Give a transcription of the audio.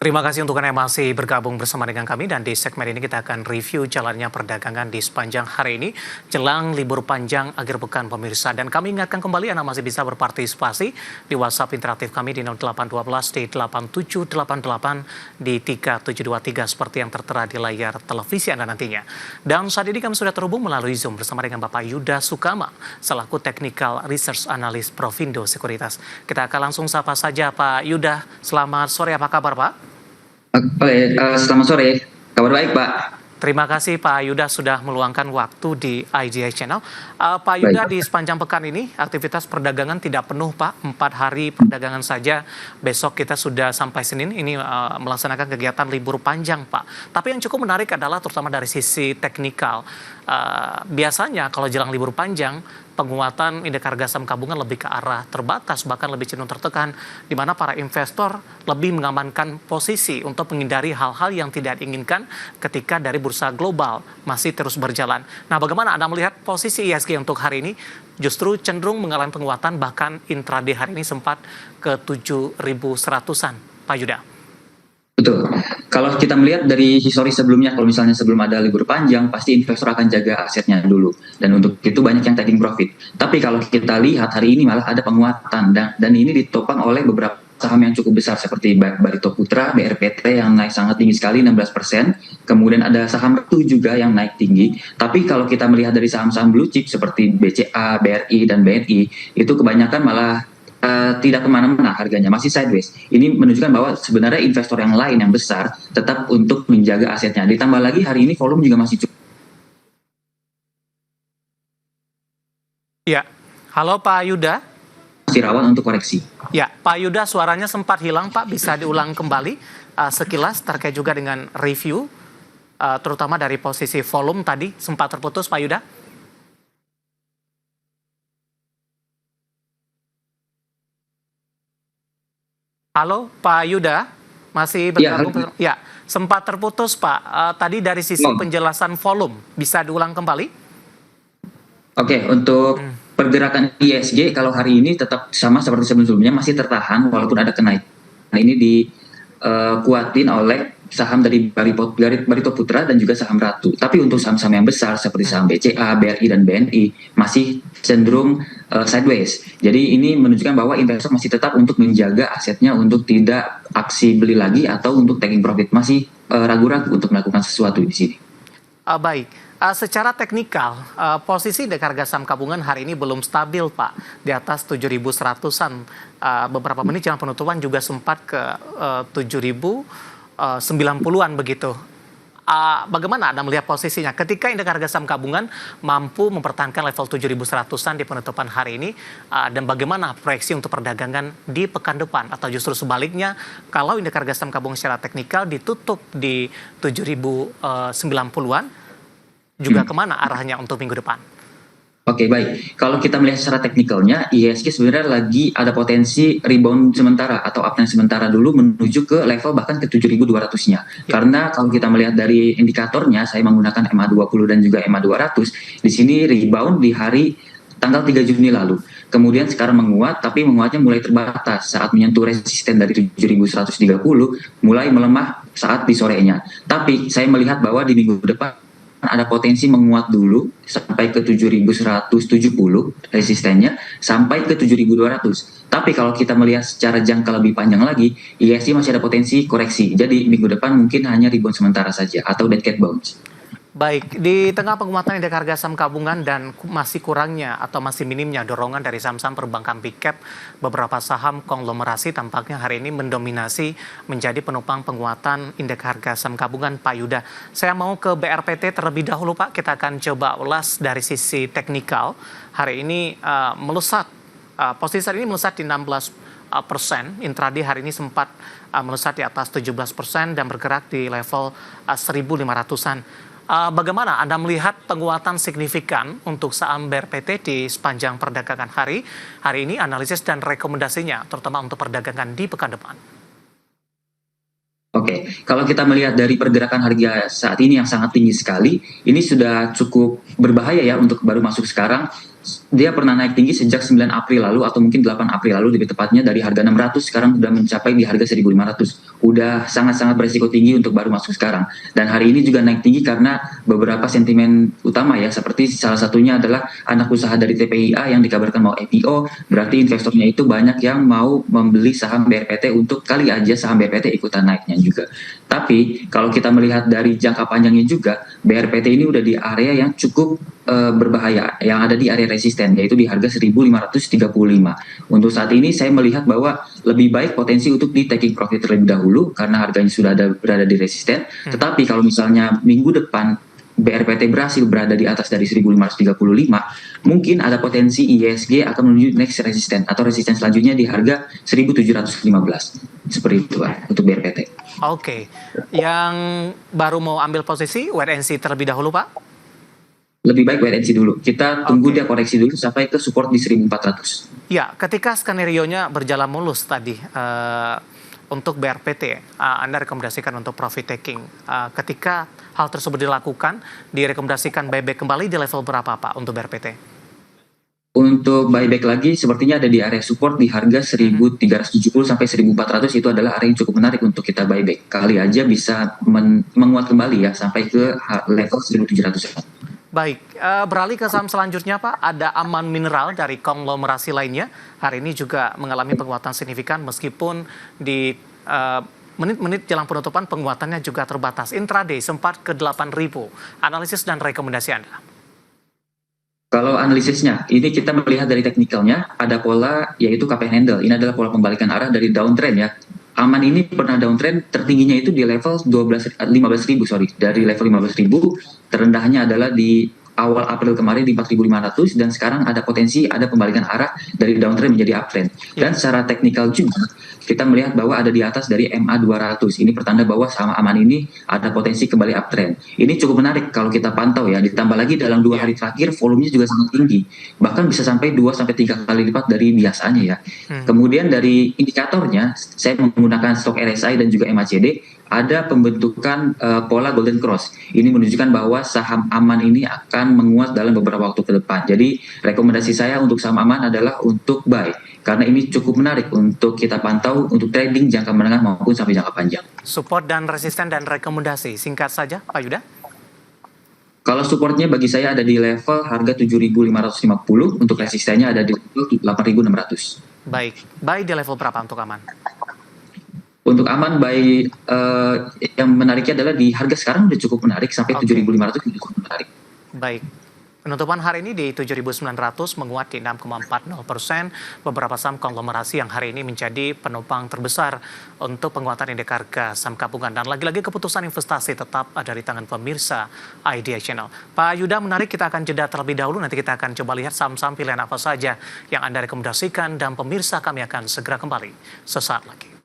Terima kasih untuk Anda yang masih bergabung bersama dengan kami dan di segmen ini kita akan review jalannya perdagangan di sepanjang hari ini jelang libur panjang akhir pekan pemirsa. Dan kami ingatkan kembali Anda masih bisa berpartisipasi di WhatsApp interaktif kami di 0812 di 8788 di 3723 seperti yang tertera di layar televisi Anda nantinya. Dan saat ini kami sudah terhubung melalui Zoom bersama dengan Bapak Yuda Sukama selaku Technical Research Analyst Provindo Sekuritas. Kita akan langsung sapa saja Pak Yuda. Selamat sore, apa kabar Pak? Selamat sore, kabar baik Pak. Terima kasih Pak Yuda sudah meluangkan waktu di IGI Channel. Pak Yuda, di sepanjang pekan ini aktivitas perdagangan tidak penuh Pak, 4 hari perdagangan saja. Besok kita sudah sampai Senin ini melaksanakan kegiatan libur panjang Pak. Tapi yang cukup menarik adalah terutama dari sisi teknikal. Biasanya kalau jelang libur panjang, penguatan indeks harga saham gabungan lebih ke arah terbatas, bahkan lebih cenderung tertekan, di mana para investor lebih mengamankan posisi untuk menghindari hal-hal yang tidak diinginkan ketika dari bursa global masih terus berjalan. Nah, bagaimana Anda melihat posisi IHSG untuk hari ini? Justru cenderung mengalami penguatan, bahkan intraday hari ini sempat ke 7.100-an, Pak Yuda. Betul. Kalau kita melihat dari histori sebelumnya, kalau misalnya sebelum ada libur panjang, pasti investor akan jaga asetnya dulu. Dan untuk itu banyak yang taking profit. Tapi kalau kita lihat hari ini malah ada penguatan. Dan ini ditopang oleh beberapa saham yang cukup besar seperti Barito Putra, BRPT yang naik sangat tinggi sekali 16%. Kemudian ada saham Ratu juga yang naik tinggi. Tapi kalau kita melihat dari saham-saham blue chip seperti BCA, BRI, dan BNI, itu kebanyakan malah tidak kemana-mana harganya, masih sideways. Ini menunjukkan bahwa sebenarnya investor yang lain yang besar tetap untuk menjaga asetnya. Ditambah lagi hari ini volume juga masih cukup. Ya, halo Pak Yuda. Masih rawan untuk koreksi. Ya, Pak Yuda, suaranya sempat hilang Pak, bisa diulang kembali sekilas terkait juga dengan review, terutama dari posisi volume tadi sempat terputus Pak Yuda. Halo Pak Yuda, masih bergabung? Ya, sempat terputus Pak. Tadi dari sisi penjelasan volume, bisa diulang kembali? Oke, untuk pergerakan IHSG kalau hari ini tetap sama seperti sebelumnya, masih tertahan walaupun ada kenaikan. Nah, ini dikuatin oleh saham dari Barito Putra dan juga saham Ratu. Tapi untuk saham-saham yang besar seperti saham BCA, BRI, dan BNI masih cenderung sideways. Jadi ini menunjukkan bahwa investor masih tetap untuk menjaga asetnya untuk tidak aksi beli lagi atau untuk taking profit. Masih ragu-ragu untuk melakukan sesuatu di sini. Baik. Secara teknikal, posisi indeks harga saham gabungan hari ini belum stabil Pak. Di atas 7.100-an. Beberapa menit jelang penutupan juga sempat ke 7.090-an begitu. Bagaimana Anda melihat posisinya ketika indeks harga saham gabungan mampu mempertahankan level 7.100-an di penutupan hari ini, dan bagaimana proyeksi untuk perdagangan di pekan depan, atau justru sebaliknya kalau indeks harga saham gabungan secara teknikal ditutup di 7.090-an, juga kemana arahnya untuk minggu depan? Oke, baik. Kalau kita melihat secara teknikalnya, IHSG sebenarnya lagi ada potensi rebound sementara atau uptrend sementara dulu menuju ke level bahkan ke 7.200-nya. Karena kalau kita melihat dari indikatornya, saya menggunakan MA20 dan juga MA200, di sini rebound di hari tanggal 3 Juni lalu. Kemudian sekarang menguat, tapi menguatnya mulai terbatas saat menyentuh resisten dari 7.130, mulai melemah saat di sorenya. Tapi saya melihat bahwa di minggu depan ada potensi menguat dulu sampai ke 7.170 resistennya sampai ke 7.200. Tapi kalau kita melihat secara jangka lebih panjang lagi, IHSG masih ada potensi koreksi. Jadi minggu depan mungkin hanya rebound sementara saja atau dead cat bounce. Baik, di tengah penguatan indeks harga saham gabungan dan masih kurangnya atau masih minimnya dorongan dari saham-saham perbankan big cap, beberapa saham konglomerasi tampaknya hari ini mendominasi menjadi penopang penguatan indeks harga saham gabungan Pak Yuda. Saya mau ke BRPT terlebih dahulu Pak, kita akan coba ulas dari sisi teknikal. Hari ini melesat, posisi hari ini melesat di 16%, intraday hari ini sempat melesat di atas 17% dan bergerak di level 1.500-an. Bagaimana Anda melihat penguatan signifikan untuk saham BRPT di sepanjang perdagangan hari ini, analisis dan rekomendasinya, terutama untuk perdagangan di pekan depan? Oke, kalau kita melihat dari pergerakan harga saat ini yang sangat tinggi sekali, ini sudah cukup berbahaya ya untuk baru masuk sekarang. Dia pernah naik tinggi sejak 9 April lalu atau mungkin 8 April lalu lebih tepatnya, dari harga 600 sekarang udah mencapai di harga 1.500. Udah sangat-sangat beresiko tinggi untuk baru masuk sekarang. Dan hari ini juga naik tinggi karena beberapa sentimen utama ya, seperti salah satunya adalah anak usaha dari TPIA yang dikabarkan mau IPO, berarti investornya itu banyak yang mau membeli saham BRPT untuk kali aja saham BRPT ikutan naiknya juga. Tapi kalau kita melihat dari jangka panjangnya juga, BRPT ini udah di area yang cukup berbahaya, yang ada di area resisten, yaitu di harga 1.535. Untuk saat ini saya melihat bahwa lebih baik potensi untuk di taking profit terlebih dahulu karena harganya sudah berada di resisten. Tetapi kalau misalnya minggu depan BRPT berhasil berada di atas dari 1.535, mungkin ada potensi IHSG akan menuju next resisten atau resisten selanjutnya di harga 1.715. Seperti itu Pak, untuk BRPT. Oke, yang baru mau ambil posisi wait and see terlebih dahulu Pak? Lebih baik wait and see dulu. Kita tunggu dia koreksi dulu sampai ke support di 1.400. Ya, ketika skenario-nya berjalan mulus tadi untuk BRPT, Anda rekomendasikan untuk profit taking. Ketika hal tersebut dilakukan, direkomendasikan buyback kembali di level berapa Pak untuk BRPT? Untuk buyback lagi sepertinya ada di area support di harga 1.370 sampai 1.400, itu adalah area yang cukup menarik untuk kita buyback. Kali aja bisa menguat kembali ya sampai ke level 1.700. Baik, beralih ke saham selanjutnya Pak, ada Aman Mineral dari konglomerasi lainnya. Hari ini juga mengalami penguatan signifikan meskipun di menit-menit jelang penutupan penguatannya juga terbatas. Intraday sempat ke 8.000. Analisis dan rekomendasi Anda? Kalau analisisnya, ini kita melihat dari teknikalnya, ada pola yaitu KP handle. Ini adalah pola pembalikan arah dari downtrend ya. Aman ini pernah downtrend, tertingginya itu di level 15.000, dari level 15.000, terendahnya adalah di awal April kemarin di 4.500, dan sekarang ada potensi ada pembalikan arah dari downtrend menjadi uptrend. Dan secara teknikal juga kita melihat bahwa ada di atas dari MA 200. Ini pertanda bahwa saham Aman ini ada potensi kembali uptrend. Ini cukup menarik kalau kita pantau ya, ditambah lagi dalam 2 hari terakhir volumenya juga sangat tinggi. Bahkan bisa sampai 2-3 kali lipat dari biasanya ya. Kemudian dari indikatornya, saya menggunakan stok RSI dan juga MACD, ada pembentukan pola golden cross. Ini menunjukkan bahwa saham Aman ini akan menguat dalam beberapa waktu ke depan. Jadi rekomendasi saya untuk saham Aman adalah untuk buy, karena ini cukup menarik untuk kita pantau untuk trading jangka menengah maupun sampai jangka panjang. Support dan resisten dan rekomendasi, singkat saja Pak Yuda. Kalau supportnya bagi saya ada di level harga 7.550, untuk resistennya ada di level 8.600. Baik, buy di level berapa untuk Aman? Untuk Aman buy, yang menariknya adalah di harga sekarang udah cukup menarik, sampai 7.500 sudah cukup menarik. Baik. Penutupan hari ini di 7.900 menguat di 6,40%. Beberapa saham konglomerasi yang hari ini menjadi penopang terbesar untuk penguatan indeks harga saham gabungan. Dan lagi-lagi keputusan investasi tetap ada di tangan pemirsa IDI Channel. Pak Yuda, menarik, kita akan jeda terlebih dahulu. Nanti kita akan coba lihat saham-saham pilihan apa saja yang Anda rekomendasikan. Dan pemirsa, kami akan segera kembali sesaat lagi.